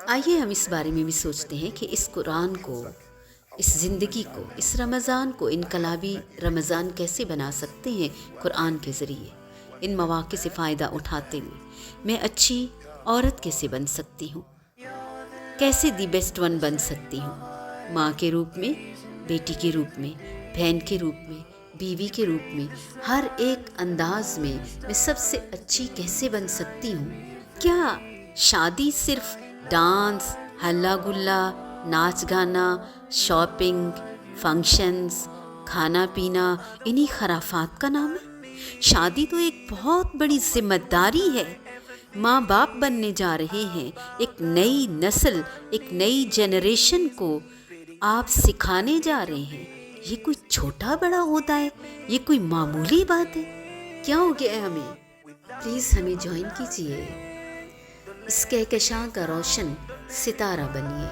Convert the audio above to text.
آئیے ہم اس بارے میں بھی سوچتے ہیں کہ اس قرآن کو، اس زندگی کو، اس رمضان کو انقلابی رمضان کیسے بنا سکتے ہیں قرآن کے ذریعے۔ ان مواقع سے فائدہ اٹھاتے ہوئے میں اچھی عورت کیسے بن سکتی ہوں، کیسے دی بیسٹ ون بن سکتی ہوں، ماں کے روپ میں، بیٹی کے روپ میں، بہن کے روپ میں، بیوی کے روپ میں، ہر ایک انداز میں میں سب سے اچھی کیسے بن سکتی ہوں۔ کیا شادی صرف ڈانس، ہلا گلا، ناچ گانا، شاپنگ، فنکشنز، کھانا پینا، انہی خرافات کا نام ہے؟ شادی تو ایک بہت بڑی ذمہ داری ہے۔ ماں باپ بننے جا رہے ہیں، ایک نئی نسل، ایک نئی جنریشن کو آپ سکھانے جا رہے ہیں۔ یہ کوئی چھوٹا بڑا ہوتا ہے؟ یہ کوئی معمولی بات ہے؟ کیا ہو گیا ہے ہمیں؟ پلیز ہمیں جوائن کیجیے، اس کہکشاں کا روشن ستارہ بنیے۔